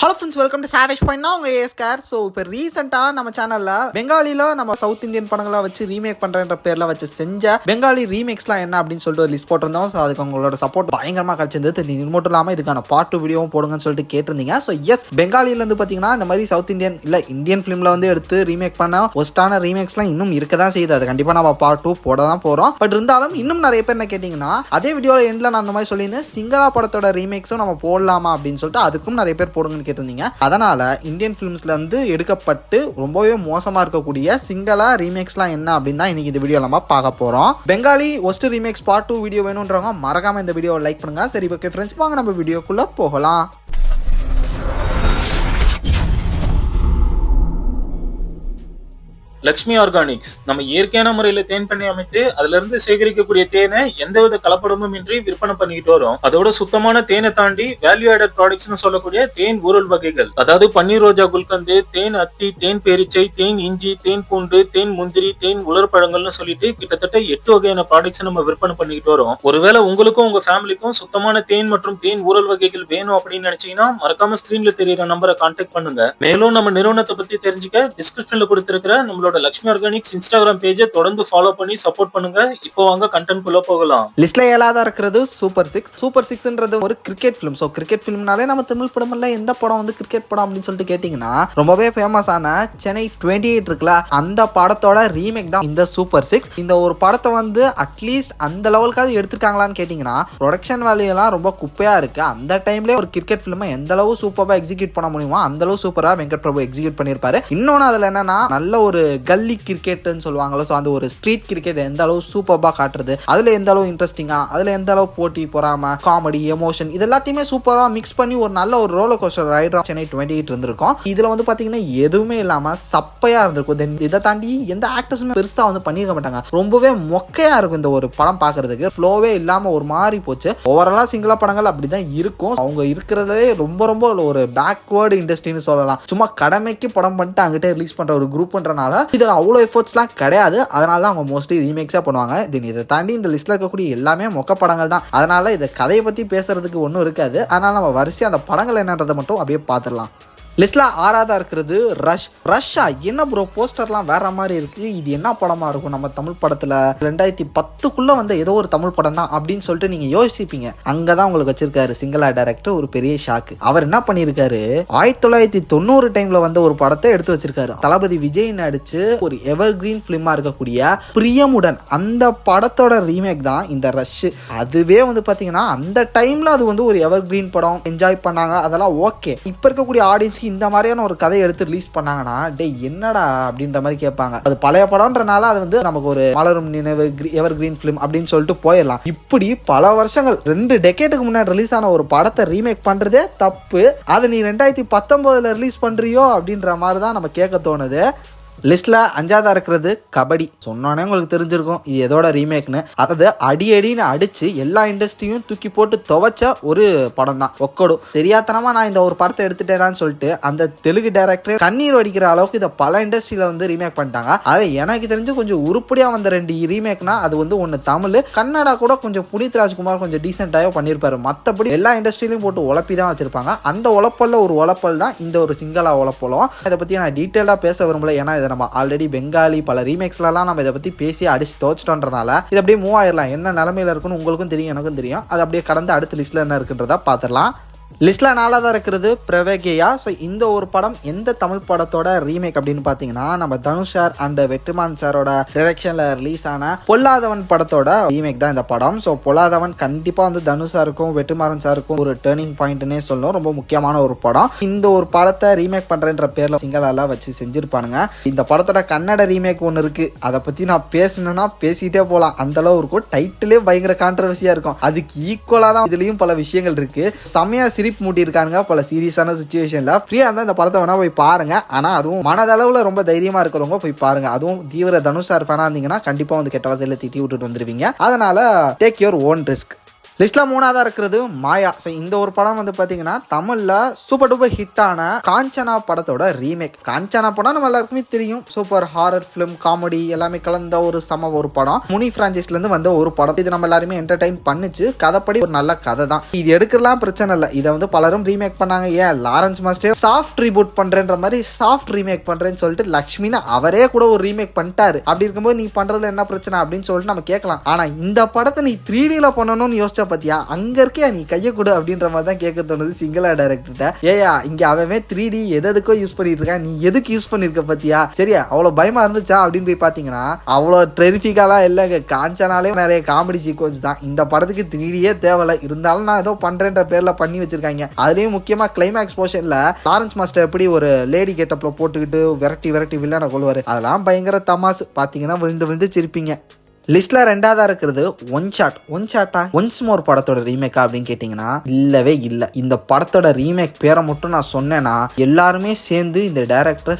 Hello friends, welcome to savage point. நான் உங்கள் ஏஸ்கார். So இப்போ ரீசெண்டாக நம்ம சேனலில் பெங்காலியில் நம்ம சவுத் இந்தியன் படங்களை வச்சு ரீமேக் பண்ணுறன்ற பேரில் வச்சு செஞ்ச பெங்காலி ரீமேக்ஸ்லாம் என்ன அப்படின்னு சொல்லிட்டு ஒரு லிஸ்ட் போட்டிருந்தோம். ஸோ அதுக்கு உங்களோட சப்போர்ட் பயங்கரமாக கிடச்சிருந்தது. இது மட்டும் இல்லாமல் இதுக்கான பார்ட் 2 வீடியோவும் போடுங்கன்னு சொல்லிட்டு கேட்டிருந்தீங்க. ஸோ எஸ், பெங்காலியிலேருந்து பார்த்தீங்கன்னா இந்த மாதிரி சவுத் இந்தியன் இல்லை இந்தியன் ஃபிலிமில் வந்து எடுத்து ரீமேக் பண்ண ஒஸ்டான ரீமேக்ஸ்லாம் இன்னும் இருக்க தான் செய்யுது. அது கண்டிப்பாக நம்ம பார்ட் 2 போட தான் போகிறோம். பட் இருந்தாலும் இன்னும் நிறைய பேர் என்ன கேட்டிங்கன்னா, அதே வீடியோவில் எண்டில் நான் அந்த மாதிரி சொல்லியிருந்தேன், சிங்களா படத்தோட ரீமேக்ஸும் நம்ம போடலாமா அப்படின்னு சொல்லிட்டு அதுக்கும் நிறைய பேர் போடுங்கன்னு கேட்டிருந்தீங்க. அதனால இந்தியன் ஃபிலிம்ஸ்ல இருந்து எடுக்கப்பட்டு ரொம்பவே மோசமா இருக்கக்கூடிய சிங்களா ரீமேக்ஸ்லாம் என்ன அப்படின்னு தான் இன்னைக்கு இந்த வீடியோ நம்ம பார்க்க போறோம். பெங்காலி ஒஸ்ட் ரீமேக்ஸ் பார்ட் 2 வீடியோ வேணும்ன்றவங்க மறக்காம இந்த வீடியோவை லைக் பண்ணுங்க. சரி, ஓகே ஃப்ரெண்ட்ஸ், வாங்க நம்ம வீடியோக்குள்ள போகலாம். லக்ஷ்மி ஆர்கானிக்ஸ் நம்ம இயற்கையான முறையில தேன் பண்ணி அமைத்து அதுல இருந்து சேகரிக்கக்கூடிய தேனை எந்தவித கலப்படமும் இன்றி விற்பனை பண்ணிக்கிட்டு வரும். அதோட சுத்தமான தேனை தாண்டி வேல்யூ ஆடட் ப்ராடக்ட்ஸ்னு சொல்லக்கூடிய தேன் ஊரல் வகைகள், அதாவது பன்னீர் ரோஜா குல்கந்து, தேன் அத்தி, தேன் பேரிச்சை, தேன் இஞ்சி, தேன் பூண்டு, தேன் முந்திரி, தேன் உலர் பழங்கள்னு சொல்லிட்டு கிட்டத்தட்ட 8 வகையான ப்ராடக்ட்ஸ் நம்ம விற்பனை பண்ணிக்கிட்டு வரோம். ஒருவேளை உங்களுக்கும் உங்க ஃபேமிலிக்கும் சுத்தமான தேன் மற்றும் தேன் ஊரல் வகைகள் வேணும் அப்படின்னு நினைச்சீங்கன்னா மறக்காம ஸ்கிரீன்ல தெரியுற நம்பரை கான்டாக்ட் பண்ணுங்க. மேலும் நம்ம நிறுவனத்தை பத்தி தெரிஞ்சுக்க டிஸ்கிரிப்ஷன்ல கொடுத்திருக்கிற நம்மளோட லக்ஷ்மி ஆர்கானிக்ஸ் இன்ஸ்டாகிராம் பேஜை தொடர்ந்து ஃபாலோ பண்ணி சப்போர்ட் பண்ணுங்க. இப்போ வாங்க கண்டென்ட் குள்ள போகலாம். லிஸ்ட்ல 7ஆவதா இருக்கிறது சூப்பர் 6. சூப்பர் 6ன்றது ஒரு கிரிக்கெட் ஃபிலிம். ஸோ கிரிக்கெட் ஃபிலிம்னாலே நம்ம தமிழ் படம்ல எந்த படம் வந்து கிரிக்கெட் படம் அப்படின்னு சொல்லிட்டு கேட்டீங்கன்னா, ரொம்பவே ஃபேமஸான சென்னை 28 இருக்குல்ல, அந்த படத்தோட ரீமேக் தான் இந்த சூப்பர் 6. இந்த ஒரு படத்தை வந்து அட்லீஸ்ட் அந்த லெவலுக்காவது எடுத்திருக்காங்களான்னு கேட்டீங்கன்னா, ப்ரொடக்ஷன் வேல்யூ எல்லாம் ரொம்ப குப்பையா இருக்கு. அந்த டைம்ல ஒரு கிரிக்கெட் ஃபிலிமை எந்த அளவு சூப்பரா எக்ஸிக்யூட் பண்ண முடியுமோ அந்த அளவு சூப்பரா வெங்கட் பிரபு எக்ஸிக்யூட் பண்ணியிருப்பாரு. இன்னொன்னு அதுல என்னன்னா, நல்ல ஒரு கல்லி கிரிக்கெட்னு சொல்லுவாங்களோ, ஸோ அந்த ஒரு ஸ்ட்ரீட் கிரிக்கெட் எந்த அளவு சூப்பராக காட்டுறது, அதில் எந்த அளவு இன்ட்ரெஸ்டிங்காக, அதில் எந்த அளவு போட்டி பொறாம, காமெடி, எமோஷன், இது எல்லாத்தையுமே சூப்பராக மிக்ஸ் பண்ணி ஒரு நல்ல ஒரு ரோலர் கோஸ்டர் ரைடராக சென்னை 28 இருந்திருக்கும். இதில் வந்து பார்த்தீங்கன்னா எதுவுமே இல்லாமல் சப்பையாக இருந்திருக்கும். தென் இதை தாண்டி எந்த ஆக்டர்ஸுமே பெருசாக வந்து பண்ணியிருக்க மாட்டாங்க. ரொம்பவே மொக்கையாக இருக்கும் இந்த ஒரு படம் பார்க்கறதுக்கு. ஃப்ளோவே இல்லாமல் ஒரு மாதிரி போச்சு. ஓவராலாக சிங்கள படங்கள் அப்படி தான் இருக்கும். அவங்க இருக்கிறதுலே ரொம்ப ரொம்ப ஒரு பேக்வேர்டு இண்டஸ்ட்ரின்னு சொல்லலாம். சும்மா கடமைக்கு படம் பண்ணிட்டு அங்கிட்டே ரிலீஸ் பண்ணுற ஒரு குரூப்ன்றனால இதில் அவ்வளோ எஃபர்ட்ஸ்லாம் கிடையாது. அதனால தான் அவங்க மோஸ்ட்லி ரீமேக்ஸாக பண்ணுவாங்க. இதை தாண்டி இந்த லிஸ்ட்டில் இருக்கக்கூடிய எல்லாமே மொக்க படங்கள் தான். அதனால இதை கதையை பற்றி பேசுறதுக்கு ஒன்றும் இருக்காது. அதனால நம்ம வரிசையாக அந்த படங்கள் என்னன்றதை மட்டும் அப்படியே பார்த்துடலாம். லிஸ்ட்ல 6ஆவதா இருக்கிறது ரஷ்ஷா. என்ன ப்ரோ, போஸ்டர்லாம் வேற மாதிரி இருக்கு, இது என்ன படமா இருக்கும், நம்ம தமிழ் படத்துல 2010க்குள்ள வந்த ஏதோ ஒரு தமிழ் படம் தான் அப்படின்னு சொல்லிட்டு நீங்க யோசிப்பீங்க. அங்கதான் உங்களுக்கு வச்சிருக்காரு சிங்களா டைரக்டர் ஒரு பெரிய ஷாக்கு. அவர் என்ன பண்ணிருக்காரு, 1990 டைம்ல வந்த ஒரு படத்தை எடுத்து வச்சிருக்காரு. தளபதி விஜய் நடிச்சு ஒரு எவர் கிரீன் பிலிமா இருக்கக்கூடிய பிரியமுடன், அந்த படத்தோட ரீமேக் தான் இந்த ரஷ். அதுவே வந்து பாத்தீங்கன்னா அந்த டைம்ல அது வந்து ஒரு எவர் கிரீன் படம், என்ஜாய் பண்ணாங்க, அதெல்லாம் ஓகே. இப்ப இருக்கக்கூடிய ஆடியன்ஸ் இந்த மாதிரியான ஒரு கதையை எடுத்து ரிலீஸ் பண்ணாங்கன்னா டே என்னடா அப்படின்ற மாதிரி கேட்பாங்க. அது பழைய படம்ன்றனால அது வந்து நமக்கு ஒரு மலரும் நினைவு எவர் கிரீன் பிலிம் அப்படின்னு சொல்லிட்டு போயிடலாம். இப்படி பல வருஷங்கள் 2 டெக்கேட்டுக்கு முன்னாடி ரிலீஸ் ஆன ஒரு படத்தை ரீமேக் பண்றதே தப்பு. அதை நீ 2019 ரிலீஸ் பண்றியோ அப்படின்ற மாதிரி தான் நம்ம கேட்க தோணுது. லிஸ்ட்ல 5ஆவதா இருக்கிறது கபடி. சொன்னோன்னே உங்களுக்கு தெரிஞ்சிருக்கும் இது எதோட ரீமேக்னு. அதாவது அடின்னு அடிச்சு எல்லா இண்டஸ்ட்ரியும் தூக்கி போட்டு துவைச்ச ஒரு படம் தான் ஒக்கடு. தெரியாதனமா நான் இந்த ஒரு படத்தை எடுத்துட்டேன்னு சொல்லிட்டு அந்த தெலுங்கு டைரக்டர் கண்ணீர் வடிக்கிற அளவுக்கு இதை பல இண்டஸ்ட்ரியில வந்து ரீமேக் பண்ணிட்டாங்க. அது எனக்கு தெரிஞ்சு கொஞ்சம் உருப்படியா வந்த 2 ரீமேக்னா அது வந்து ஒன்னு தமிழ், கன்னடா கூட கொஞ்சம் புனித் ராஜ்குமார் கொஞ்சம் டீசென்டாக பண்ணியிருப்பாரு. மற்றபடி எல்லா இண்டஸ்ட்ரியிலையும் போட்டு உழப்பி தான் வச்சிருப்பாங்க. அந்த உழப்பல்ல ஒரு உழப்பல் தான் இந்த ஒரு சிங்களா உழப்பலும். இதை பத்தி நான் டீட்டெயிலா பேச விரும்பல, ஏன்னா இதை நம்ம ஆல்ரெடி பெங்காலி பல ரீமேக்ஸ்லாம் நம்ம இதை பத்தி பேசி அடிச்சு தோச்சிட்டோன்றனால இது அப்படியே மூவ் ஆயிடலாம். என்ன நிலைமையில இருக்குன்னு உங்களுக்கும் தெரியும், எனக்கும் தெரியும். அது அப்படியே கடந்து அடுத்த லிஸ்ட்ல என்ன இருக்குன்றதா பார்த்துடலாம். லிஸ்ட்ல 4ஆவதா இருக்கிறது பிரவேகையா. ஸோ இந்த ஒரு படம் எந்த தமிழ் படத்தோட ரீமேக் அப்படின்னு பார்த்தீங்கன்னா, நம்ம தனுஷ் சார் அண்ட் வெற்றிமாறன் சாரோட டைரக்ஷன்ல ரிலீஸ் ஆன பொல்லாதவன் படத்தோட ரீமேக் தான் இந்த படம். ஸோ பொல்லாதவன் கண்டிப்பா வந்து தனுஷ் சாருக்கும் வெற்றிமாறன் சாருக்கும் ஒரு டேர்னிங் பாயிண்ட்னே சொல்லணும். ரொம்ப முக்கியமான ஒரு படம். இந்த ஒரு படத்தை ரீமேக் பண்றேன்ற பேர்ல சிங்களால வச்சு செஞ்சிருப்பானுங்க. இந்த படத்தோட கன்னட ரீமேக் ஒன்று இருக்கு. அதை பத்தி நான் பேசணும்னா பேசிட்டே போகலாம், அந்த அளவு இருக்கும். டைட்டிலே பயங்கர கான்ட்ரவர்சியா இருக்கும். அதுக்கு ஈக்குவலா தான் இதுலயும் பல விஷயங்கள் இருக்கு. செமையா சிரிப்பு மூட்டி இருக்காங்க பல சீரியஸான சிச்சுவேஷன்ல. ஃப்ரீயா இருந்தா இந்த படத்தை வேணா போய் பாருங்க. ஆனா அதுவும் மனதளவுல ரொம்ப தைரியமா இருக்கிறவங்க போய் பாருங்க. அதுவும் தீவிர தனுஷ் சார் ஃபேனா இருந்தீங்கன்னா கண்டிப்பா வந்து கெட்ட வார்த்தையில திட்டி விட்டுட்டு வந்துருவீங்க. அதனால டேக் யுவர் ஓன் ரிஸ்க். லிஸ்ட்ல 3ஆவதா இருக்கிறது மாயா. ஸோ இந்த ஒரு படம் வந்து பார்த்தீங்கன்னா தமிழ்ல சூப்பர் டூப்பர் ஹிட்டான காஞ்சனா படத்தோட ரீமேக். காஞ்சனா படம் நம்ம எல்லாருக்குமே தெரியும், சூப்பர் ஹாரர் ஃபிலிம், காமெடி எல்லாமே கலந்த ஒரு ஒரு படம். முனி பிரான்சைஸ்ல இருந்து வந்த ஒரு படம். இது நம்ம எல்லாருமே என்டர்டைன் பண்ணுச்சு. கதைப்படி ஒரு நல்ல கதை தான். இது எடுக்கலாம் பிரச்சனை இல்லை. இதை வந்து பலரும் ரீமேக் பண்ணாங்க. ஏன் லாரன்ஸ் மாஸ்டர் சாஃப்ட் ரீபூட் பண்றேன்ற மாதிரி சாஃப்ட் ரீமேக் பண்றேன்னு சொல்லிட்டு லக்ஷ்மினா அவரே கூட ஒரு ரீமேக் பண்ணிட்டாரு. அப்படி இருக்கும்போது நீ பண்றதுல என்ன பிரச்சனை அப்படின்னு சொல்லிட்டு நம்ம கேட்கலாம். ஆனா இந்த படத்தை நீ 3Dல பண்ணணும்னு யோசிச்சா பாத்தியா, அங்க இருக்கே நீ கையை கொடு அப்படின்ற மாதிரி தான் கேட்க தோணுது சிங்கிளா டைரக்டர்கிட்ட. ஏயா இங்க அவன் 3D எதுக்கோ யூஸ் பண்ணிட்டு இருக்கான், நீ எதுக்கு யூஸ் பண்ணிருக்க பாத்தியா, சரியா அவ்வளவு பயமா இருந்துச்சா அப்படின்னு போய் பாத்தீங்கன்னா அவ்வளவு டெரிஃபிக்கலா இல்லைங்க. காஞ்சனாலே நிறைய காமெடி சீக்வன்ஸ் தான். இந்த படத்துக்கு 3Dயே தேவையில்ல. இருந்தாலும் நான் ஏதோ பண்றேன்ற பேர்ல பண்ணி வச்சிருக்காங்க. அதுலயும் முக்கியமா கிளைமேக்ஸ் போர்ஷன்ல லாரன்ஸ் மாஸ்டர் எப்படி ஒரு லேடி கெட்டப்ல போட்டுக்கிட்டு விரட்டி வில்லனை கொள்வாரு, அதெல்லாம் பயங்கர தமாசு. பாத்தீங்கன்னா விழுந்து விழுந்து சிரிப்பீங்க. லிஸ்ட்ல 2ஆவதா இருக்கிறது ஒன்ஸ் மோர் படத்தோட ரீமேக்கா அப்படின்னு கேட்டீங்கன்னா இல்லவே இல்லை. இந்த படத்தோட ரீமேக் பேரை மட்டும் நான் சொன்னேன்னா எல்லாருமே சேர்ந்து இந்த டைரக்டரை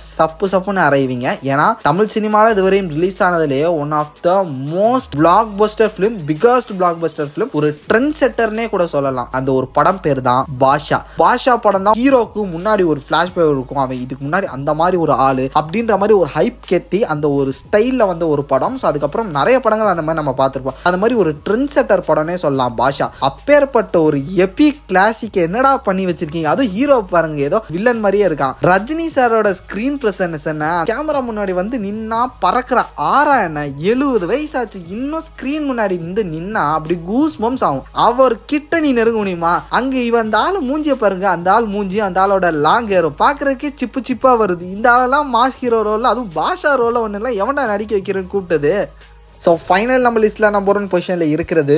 சப்புன்னு அறைவீங்க. ஏன்னா தமிழ் சினிமாவில் இதுவரையும் ரிலீஸ் ஆனதுலேயே one of the most blockbuster film, biggest blockbuster film, ஒரு ட்ரெண்ட் செட்டர்னே கூட சொல்லலாம். அந்த ஒரு படம் பேர் தான் பாஷா படம் தான். ஹீரோக்கு முன்னாடி ஒரு பிளாஷ்பேக் இருக்கும், அவன் இதுக்கு முன்னாடி அந்த மாதிரி ஒரு ஆளு அப்படின்ற மாதிரி ஒரு ஹைப் கெட்டி அந்த ஒரு ஸ்டைல்ல வந்த ஒரு படம். ஸோ அதுக்கப்புறம் நிறைய படங்கள் அந்த மாதிரி நம்ம பார்த்திருப்போம். அந்த மாதிரி ஒரு ட்ரெண்ட் செட்டர் படமே சொல்லலாம் பாஷா. அப்பேற்பட்ட ஒரு எபிக் கிளாசிக் என்னடா பண்ணி வச்சிருக்கீங்க. அதுவும் ஹீரோ பாருங்க ஏதோ வில்லன் மாதிரியே இருக்கான். ரஜினி சாரோட ஸ்கிரீன் பிரசன்ஸ் என்ன, கேமரா முன்னாடி வந்து நின்னா பறக்கிற ஆறா என்ன, 70 வயசாச்சு இன்னும் ஸ்கிரீன் முன்னாடி நின்னா அப்படி கூஸ் பம்ஸ் ஆகும். அவர் கிட்ட நீ நெருங்க முடியுமா? அங்க இவன் அந்த ஆளு மூஞ்சிய பாருங்க, அந்த ஆள் மூஞ்சி அந்த ஆளோட லாங் ஹேரும் பாக்குறதுக்கே சிப்பா வருது. இந்த ஆளெல்லாம் மாஸ் ஹீரோ ரோல், அதுவும் பாஷா ரோல ஒண்ணு எல்லாம் எவன்டா நடிக்க வைக்கிறேன்னு கூப்பிட்டது. ஸோ ஃபைனல் நம்ம லிஸ்ட்டில் நம்பர் 1 பொசிஷனில் இருக்கிறது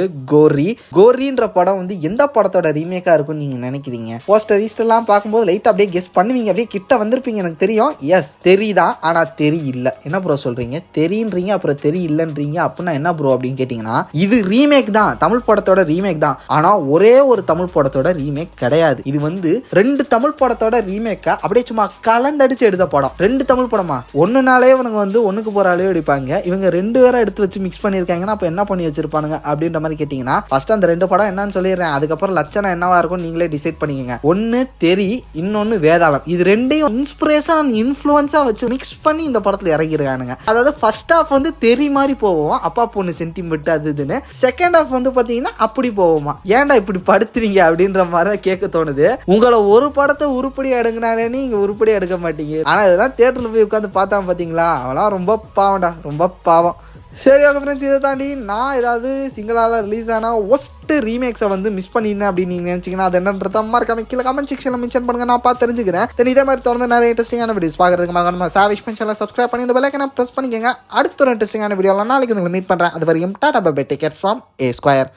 கோரின்ற படம் வந்து எந்த படத்தோட ரீமேக்காக இருக்கும்னு நீங்கள் நினைக்கிறீங்க? போஸ்டர் ஈஸ்டெல்லாம் பார்க்கும்போது லைட்டாக அப்படியே கெஸ் பண்ணுவீங்க, அப்படியே கிட்ட வந்திருப்பீங்க எனக்கு தெரியும். எஸ் தெரியுதான், ஆனால் தெரியல. என்ன ப்ரோ சொல்கிறீங்க? தெரியுன்றீங்க அப்புறம் தெரியலன்றீங்க அப்படின்னா என்ன ப்ரோ அப்படின்னு கேட்டிங்கன்னா இது ரீமேக் தான், தமிழ் படத்தோட ரீமேக் தான். ஆனால் ஒரே ஒரு தமிழ் படத்தோட ரீமேக் கிடையாது. இது வந்து 2 தமிழ் படத்தோட ரீமேக்கை அப்படியே சும்மா கலந்தடிச்சு எடுத்த படம். 2 தமிழ் படமா? ஒன்றுனாலே இவனுங்க வந்து ஒன்றுக்கு போகிற அளவு எடுப்பாங்க. இவங்க 2 பேரை எடுத்து வச்சு மிக்ஸ் பண்ணிருக்காங்கன்னா அப்ப என்ன பண்ணி வச்சிருப்பானுங்க அப்படின்ற மாதிரி கேட்டீங்கன்னா ஃபர்ஸ்ட் அந்த 2 படம் என்னன்னு சொல்லிடுறேன். அதுக்கப்புறம் லட்சணம் என்னவா இருக்கும் நீங்களே டிசைட் பண்ணிக்கங்க. ஒன்னு தெரி, இன்னொன்னு வேதாளம். இது 2யும் இன்ஸ்பிரேஷன் இன்ஃப்ளூயன்ஸா வச்சு மிக்ஸ் பண்ணி இந்த படத்துல இறங்கிருக்கானுங்க. அதாவது ஃபர்ஸ்ட் ஹாஃப் வந்து தெரி மாதிரி போவோம், அப்பா பொண்ணு சென்டிமெண்ட் அது இதுன்னு. செகண்ட் ஹாஃப் வந்து பாத்தீங்கன்னா அப்படி போவோமா, ஏன்டா இப்படி படுத்துறீங்க அப்படின்ற மாதிரி கேட்க தோணுது. உங்களை ஒரு படத்தை உருப்படியா எடுங்கினாலே நீங்க உருப்படியா எடுக்க மாட்டீங்க. ஆனா இதெல்லாம் தியேட்டர்ல போய் உட்காந்து பார்த்தா பாத்தீங்களா, அவெல்லாம் ரொம்ப பாவம்டா, ரொம்ப பாவம். சரி ஓகே ஃப்ரெண்ட்ஸ், இதை தாண்டி நான் ஏதாவது சிங்கிளால் ரிலீஸ் ஆனால் ஒஸ்ட்டு ரீமேக்ஸை வந்து மிஸ் பண்ணியிருந்தேன் அப்படின்னு நீங்கள் நினச்சிங்கன்னா அது என்னன்றத மறக்காம கீழே கமெண்ட் செக்ஷனில் மென்ஷன் பண்ணுங்க, நான் பார்த்து தெரிஞ்சுக்கிறேன். தென் இதே மாதிரி தொடர்ந்து நிறைய இன்ட்ரெஸ்டிங்கான வீடியோஸ் பார்க்குறதுக்கு மறக்காம சாவிஷ் பென்ஷனில் சப்ஸ்கிரைப் பண்ணி இந்த பெல்லைக்கனை ப்ரெஸ் பண்ணிக்கோங்க. அடுத்த ஒரு இன்ட்ரெஸ்டிங்கான வீடியோலாம் நாளைக்கு உங்களை மீட் பண்ணுறேன். அது வரைக்கும் tata bye bye, take care from A Square.